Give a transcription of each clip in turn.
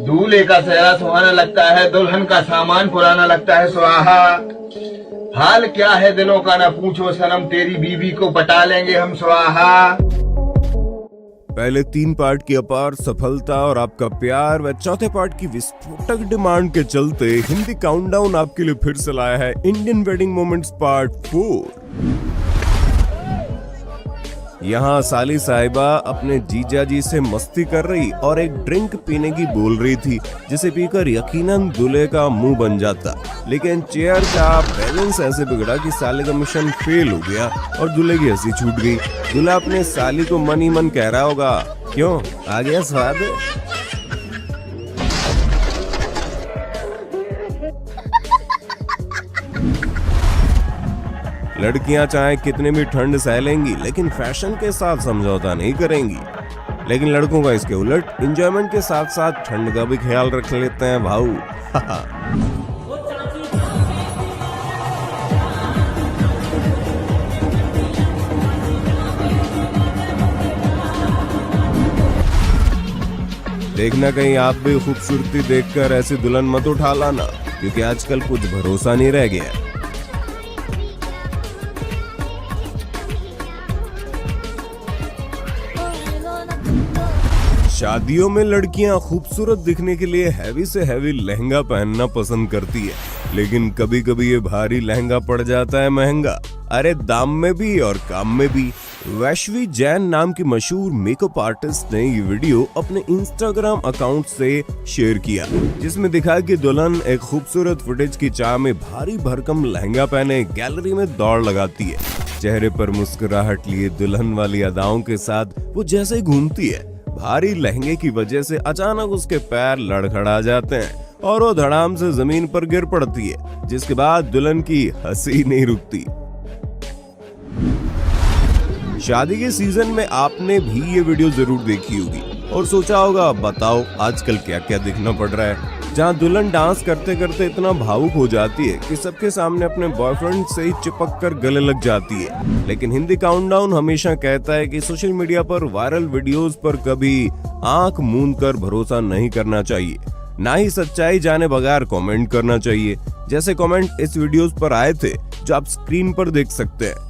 दूल्हे का सेहरा सुहाना लगता है, दुल्हन का सामान पुराना लगता है स्वाहा। हाल क्या है दिलों का ना पूछो सनम, तेरी बीवी को पटा लेंगे हम स्वाहा। पहले 3 पार्ट की अपार सफलता और आपका प्यार व चौथे पार्ट की विस्फोटक डिमांड के चलते हिंदी काउंटडाउन आपके लिए फिर से लाया है इंडियन वेडिंग मोमेंट्स पार्ट 4। यहाँ साली साहिबा अपने जीजा जी से मस्ती कर रही और एक ड्रिंक पीने की बोल रही थी, जिसे पीकर यकीनन दूल्हे का मुंह बन जाता। लेकिन चेयर का बैलेंस ऐसे बिगड़ा कि साले का मिशन फेल हो गया और दूल्हे की हंसी छूट गई। दूल्हा अपने साली को मन ही मन कह रहा होगा, क्यों आ गया स्वाद। लड़कियां चाहे कितने भी ठंड सह लेंगी, लेकिन फैशन के साथ समझौता नहीं करेंगी। लेकिन लड़कों का इसके उलट, एंजॉयमेंट के साथ साथ ठंड का भी ख्याल रख लेते हैं भाऊ। देखना कहीं आप भी खूबसूरती देखकर ऐसी दुल्हन मत उठा लाना, क्योंकि आजकल कुछ भरोसा नहीं रह गया है। शादियों में लड़कियां खूबसूरत दिखने के लिए हैवी से हैवी लहंगा पहनना पसंद करती है, लेकिन कभी कभी ये भारी लहंगा पड़ जाता है महंगा। अरे दाम में भी और काम में भी। वैश्वी जैन नाम की मशहूर मेकअप आर्टिस्ट ने ये वीडियो अपने इंस्टाग्राम अकाउंट से शेयर किया, जिसमें दिखा कि दुल्हन एक खूबसूरत फुटेज की चाह में भारी भरकम लहंगा पहने गैलरी में दौड़ लगाती है। चेहरे पर मुस्कुराहट लिए दुल्हन वाली अदाओं के साथ वो जैसे ही घूमती है, भारी लहंगे की वजह से अचानक उसके पैर लड़खड़ा जाते हैं और वो धड़ाम से जमीन पर गिर पड़ती है, जिसके बाद दुल्हन की हंसी नहीं रुकती। शादी के सीजन में आपने भी ये वीडियो जरूर देखी होगी और सोचा होगा, बताओ आजकल क्या क्या दिखना पड़ रहा है, जहाँ दुल्हन डांस करते करते इतना भावुक हो जाती है कि सबके सामने अपने बॉयफ्रेंड से ही चिपक कर गले लग जाती है। लेकिन हिंदी काउंटडाउन हमेशा कहता है कि सोशल मीडिया पर वायरल वीडियोस पर कभी आंख मूंद कर भरोसा नहीं करना चाहिए, ना ही सच्चाई जाने बगैर कमेंट करना चाहिए। जैसे कमेंट इस वीडियोस पर आए थे जो आप स्क्रीन पर देख सकते हैं।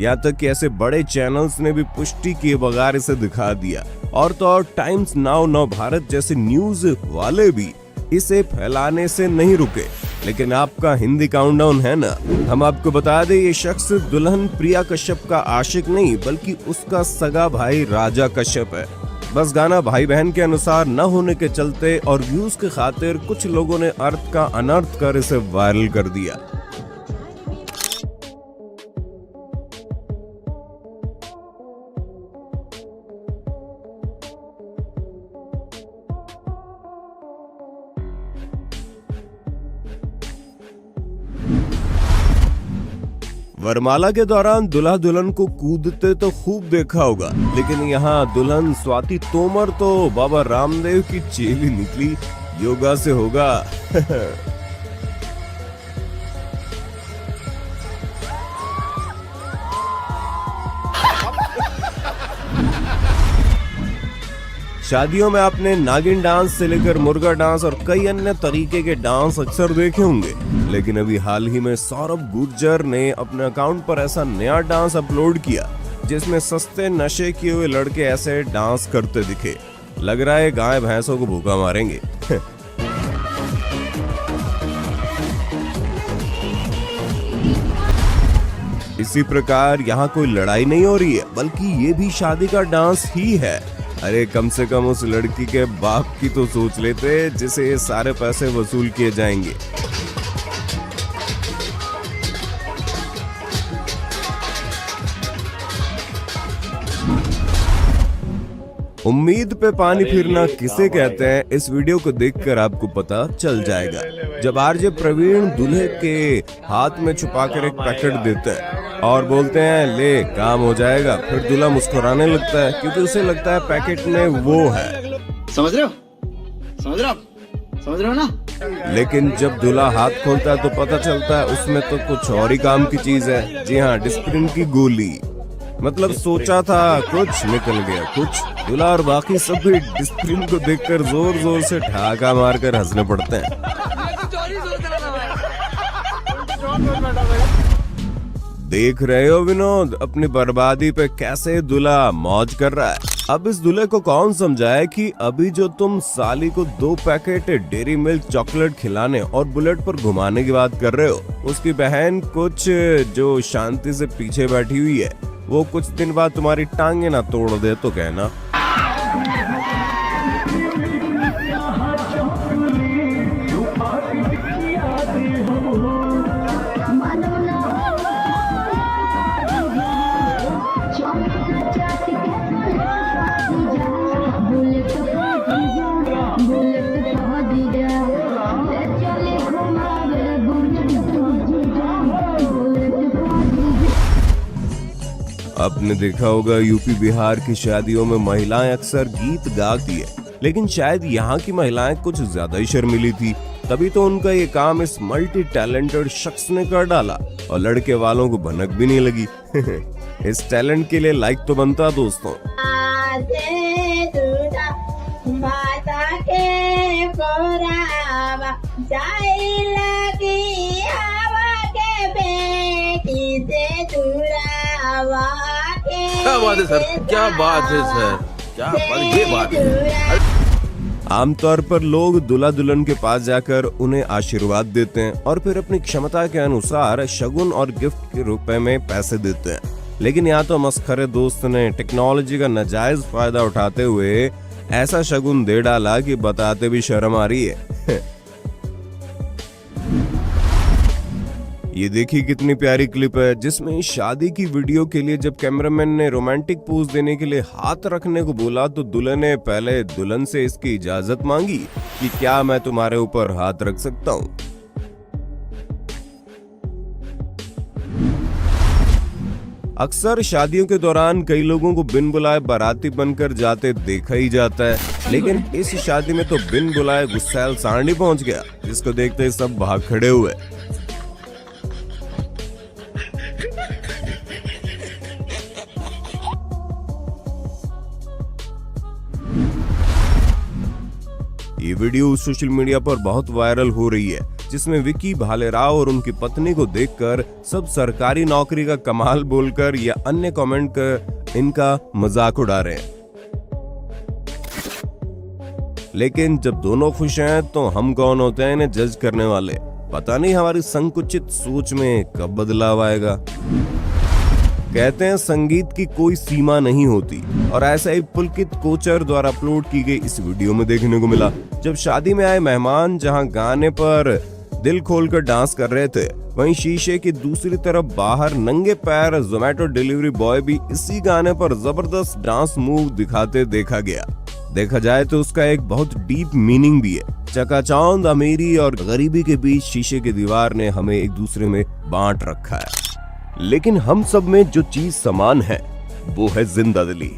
यहाँ तक कि ऐसे बड़े चैनल्स ने भी पुष्टि किए बगैर इसे दिखा दिया, और तो और टाइम्स नाउ नव भारत जैसे न्यूज वाले भी इसे फैलाने से नहीं रुके। लेकिन आपका हिंदी काउंटडाउन है ना, हम आपको बता दें, ये शख्स दुल्हन प्रिया कश्यप का आशिक नहीं बल्कि उसका सगा भाई राजा कश्यप है। बस गाना भाई बहन के अनुसार न होने के चलते और व्यूज के खातिर कुछ लोगों ने अर्थ का अनर्थ कर इसे वायरल कर दिया। वरमाला के दौरान दुल्हा दुल्हन को कूदते तो खूब देखा होगा, लेकिन यहाँ दुल्हन स्वाति तोमर तो बाबा रामदेव की चेली निकली, योगा से होगा। शादियों में आपने नागिन डांस से लेकर मुर्गा डांस और कई अन्य तरीके के डांस अक्सर देखे होंगे, लेकिन अभी हाल ही में सौरभ गुर्जर ने अपने अकाउंट पर ऐसा नया डांस अपलोड किया जिसमें सस्ते नशे किए हुए लड़के ऐसे डांस करते दिखे। लग रहा है गाय भैंसों को भूखा मारेंगे। इसी प्रकार यहाँ कोई लड़ाई नहीं हो रही है, बल्कि ये भी शादी का डांस ही है। अरे कम से कम उस लड़की के बाप की तो सोच लेते जिसे ये सारे पैसे वसूल किए जाएंगे। उम्मीद पे पानी फिरना किसे कहते हैं, इस वीडियो को देखकर आपको पता चल जाएगा। जब आरजे प्रवीण दूल्हे के हाथ में छुपाकर एक पैकेट देते हैं और बोलते हैं ले काम हो जाएगा, फिर दूल्हा मुस्कुराने लगता है क्योंकि उसे लगता है पैकेट में वो है। समझ रहे हो ना? लेकिन जब दूल्हा हाथ खोलता है तो पता चलता है उसमें तो कुछ और ही काम की चीज है। जी हाँ, डिस्प्रिन की गोली। मतलब सोचा था कुछ, निकल गया कुछ। दूल्हा और बाकी सब भी डिस्प्लिन को देखकर जोर जोर से ठहाका मारकर हंसने पड़ते हैं। देख रहे हो विनोद, अपनी बर्बादी पे कैसे दूल्हा मौज कर रहा है। अब इस दूल्हे को कौन समझाए कि अभी जो तुम साली को 2 पैकेट डेयरी मिल्क चॉकलेट खिलाने और बुलेट पर घुमाने की बात कर रहे हो, उसकी बहन कुछ जो शांति से पीछे बैठी हुई है, वो कुछ दिन बाद तुम्हारी टांगे ना तोड़ दे तो कहना। आपने देखा होगा यूपी बिहार की शादियों में महिलाएं अक्सर गीत गाती है, लेकिन शायद यहाँ की महिलाएं कुछ ज्यादा ही शर्मीली थी, तभी तो उनका ये काम इस मल्टी टैलेंटेड शख्स ने कर डाला और लड़के वालों को भनक भी नहीं लगी। इस टैलेंट के लिए लाइक तो बनता दोस्तों। क्या बात है सर, क्या बात है सर, क्या बात, ये बात है। आमतौर पर लोग दूल्हा दुल्हन के पास जाकर उन्हें आशीर्वाद देते हैं और फिर अपनी क्षमता के अनुसार शगुन और गिफ्ट के रूप में पैसे देते हैं, लेकिन यहाँ तो मस्खरे दोस्त ने टेक्नोलॉजी का नाजायज फायदा उठाते हुए ऐसा शगुन दे डाला कि बताते भी शर्म आ रही है। ये देखिए कितनी प्यारी क्लिप है जिसमें शादी की वीडियो के लिए जब कैमरामैन ने रोमांटिक पोज देने के लिए हाथ रखने को बोला तो दूल्हे ने पहले दुल्हन से इसकी इजाजत मांगी कि क्या मैं तुम्हारे ऊपर हाथ रख सकता हूँ। अक्सर शादियों के दौरान कई लोगों को बिन बुलाए बाराती बनकर जाते देखा ही जाता है, लेकिन इस शादी में तो बिन बुलाए गुस्सैल सांडी पहुंच गया, जिसको देखते ही सब भाग खड़े हुए। ये वीडियो सोशल मीडिया पर बहुत वायरल हो रही है, जिसमें विकी भालेराव और उनकी पत्नी को देखकर सब सरकारी नौकरी का कमाल बोलकर या अन्य कमेंट कर इनका मजाक उड़ा रहे हैं। लेकिन जब दोनों खुश हैं तो हम कौन होते हैं इन्हें जज करने वाले। पता नहीं हमारी संकुचित सोच में कब बदलाव आएगा। कहते हैं संगीत की कोई सीमा नहीं होती, और ऐसा ही पुलकित कोचर द्वारा अपलोड की गई इस वीडियो में देखने को मिला। जब शादी में आए मेहमान जहां गाने पर दिल खोलकर डांस कर रहे थे, वहीं शीशे की दूसरी तरफ बाहर नंगे पैर जोमेटो डिलीवरी बॉय भी इसी गाने पर जबरदस्त डांस मूव दिखाते देखा गया। देखा जाए तो उसका एक बहुत डीप मीनिंग भी है। चकाचौंध अमीरी और गरीबी के बीच शीशे की दीवार ने हमें एक दूसरे में बांट रखा है, लेकिन हम सब में जो चीज समान है वो है जिंदा दिली।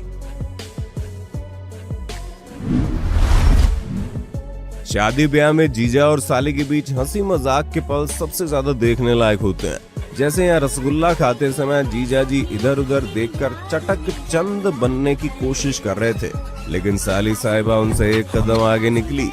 शादी ब्याह में जीजा और साली के बीच हंसी मजाक के पल सबसे ज्यादा देखने लायक होते हैं। जैसे यहाँ रसगुल्ला खाते समय जीजा जी इधर उधर देखकर चटक चंद बनने की कोशिश कर रहे थे, लेकिन साली साहिबा उनसे एक कदम आगे निकली।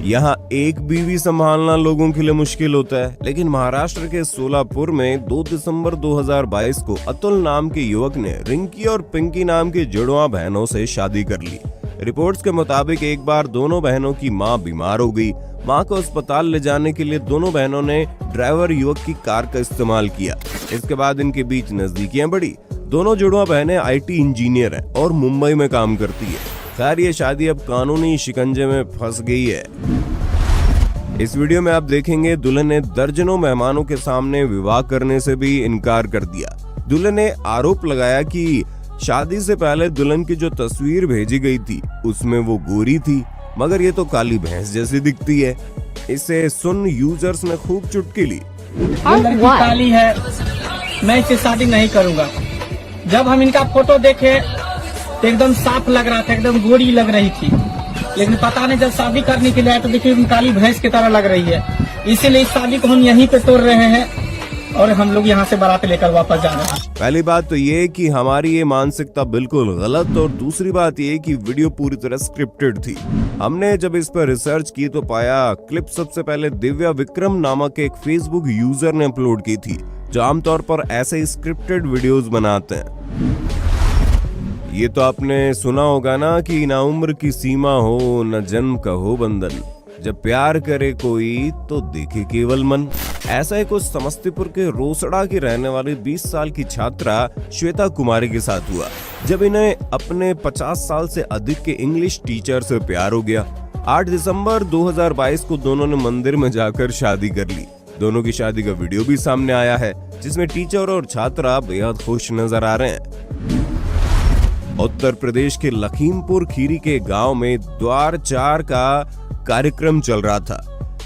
यहाँ एक बीवी संभालना लोगों के लिए मुश्किल होता है, लेकिन महाराष्ट्र के सोलापुर में 2 दिसंबर 2022 को अतुल नाम के युवक ने रिंकी और पिंकी नाम की जुड़वा बहनों से शादी कर ली। रिपोर्ट्स के मुताबिक एक बार दोनों बहनों की मां बीमार हो गई। मां को अस्पताल ले जाने के लिए दोनों बहनों ने ड्राइवर युवक की कार का इस्तेमाल किया। इसके बाद इनके बीच नजदीकियां बढ़ी। दोनों जुड़वा बहनें IT इंजीनियर हैं और मुंबई में काम करती है। खैर ये शादी अब कानूनी शिकंजे में फंस गई है। इस वीडियो में आप देखेंगे दुल्हन ने दर्जनों मेहमानों के सामने विवाह करने से भी इनकार कर दिया। दुल्हन ने आरोप लगाया कि शादी से पहले दुल्हन की जो तस्वीर भेजी गई थी उसमें वो गोरी थी, मगर ये तो काली भैंस जैसी दिखती है। इसे सुन यूजर्स ने खूब चुटकी ली। ये लड़की काली है, मैं इससे शादी नहीं करूंगा। जब हम इनका फोटो देखे तो एकदम साफ लग रहा था, एकदम गोरी लग रही थी, लेकिन पता नहीं जब शादी करने के लिए आए तो देखिए काली भैंस की तरह लग रही है। इसीलिए इस शादी को हम यहीं पे तोड़ रहे हैं और हम लोग यहाँ से बारात लेकर वापस जा रहे हैं। पहली बात तो ये कि हमारी ये मानसिकता बिल्कुल गलत, और दूसरी बात ये कि वीडियो पूरी तरह स्क्रिप्टेड थी। हमने जब इस पर रिसर्च की तो पाया क्लिप सबसे पहले दिव्या विक्रम नामक एक फेसबुक यूजर ने अपलोड की थी, जो आमतौर पर ऐसे ही स्क्रिप्टेड वीडियोस बनाते हैं। ये तो आपने सुना होगा ना कि ना उम्र की सीमा हो न जन्म का हो बंधन, जब प्यार करे कोई तो देखे केवल मन। ऐसा ही कुछ समस्तीपुर के रोसड़ा की रहने वाली 20 साल की छात्रा श्वेता कुमारी के साथ हुआ, जब इन्हें अपने 50 साल से अधिक के इंग्लिश टीचर से प्यार हो गया। 8 दिसंबर 2022 को दोनों ने मंदिर में जाकर शादी कर ली। दोनों की शादी का वीडियो भी सामने आया है, जिसमें टीचर और छात्रा बेहद खुश नजर आ रहे हैं। उत्तर प्रदेश के लखीमपुर खीरी के गांव में द्वार 4 का कार्यक्रम चल रहा था।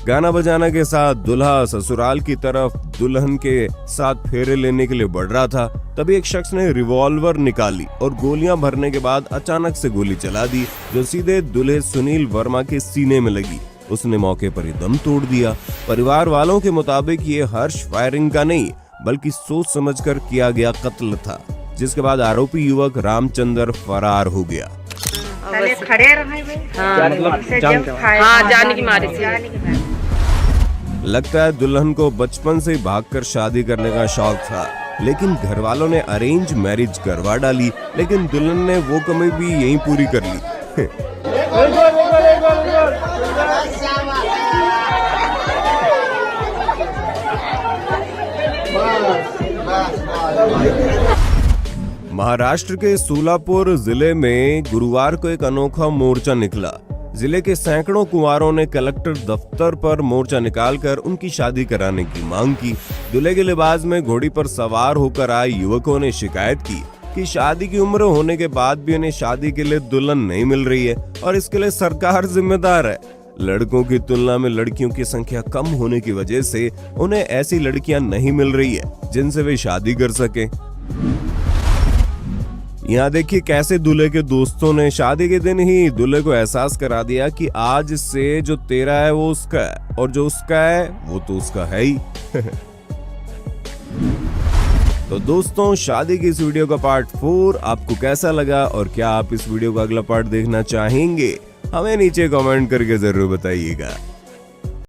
गाना बजाना के साथ दूल्हा ससुराल की तरफ दुल्हन के साथ फेरे लेने के लिए बढ़ रहा था। तभी एक शख्स ने रिवॉल्वर निकाली और गोलियां भरने के बाद अचानक से गोली चला दी, जो सीधे दूल्हे सुनील वर्मा के सीने में लगी। उसने मौके पर ही दम तोड़ दिया। परिवार वालों के मुताबिक ये हर्ष फायरिंग का नहीं, बल्कि सोच समझकर किया गया कत्ल था, जिसके बाद आरोपी युवक रामचंद्र फरार हो गया। खड़े रहे जाने की मारी से। लगता है दुल्हन को बचपन से भागकर शादी करने का शौक था, लेकिन घर वालों ने अरेंज मैरिज करवा डाली, लेकिन दुल्हन ने वो कमी भी यहीं पूरी कर ली। महाराष्ट्र के सोलापुर जिले में गुरुवार को एक अनोखा मोर्चा निकला। जिले के सैकड़ों कुंवारों ने कलेक्टर दफ्तर पर मोर्चा निकालकर उनकी शादी कराने की मांग की। दूल्हे के लिबास में घोड़ी पर सवार होकर आए युवकों ने शिकायत की कि शादी की उम्र होने के बाद भी उन्हें शादी के लिए दुल्हन नहीं मिल रही है और इसके लिए सरकार जिम्मेदार है। लड़कों की तुलना में लड़कियों की संख्या कम होने की वजह से उन्हें ऐसी लड़कियां नहीं मिल रही है जिनसे वे शादी कर सके। यहाँ देखिए कैसे दूल्हे के दोस्तों ने शादी के दिन ही दूल्हे को एहसास करा दिया कि आज से जो तेरा है वो उसका है और जो उसका है वो तो उसका है ही। तो दोस्तों, शादी की इस वीडियो का पार्ट 4 आपको कैसा लगा और क्या आप इस वीडियो का अगला पार्ट देखना चाहेंगे? हमें नीचे कमेंट करके जरूर बताइएगा।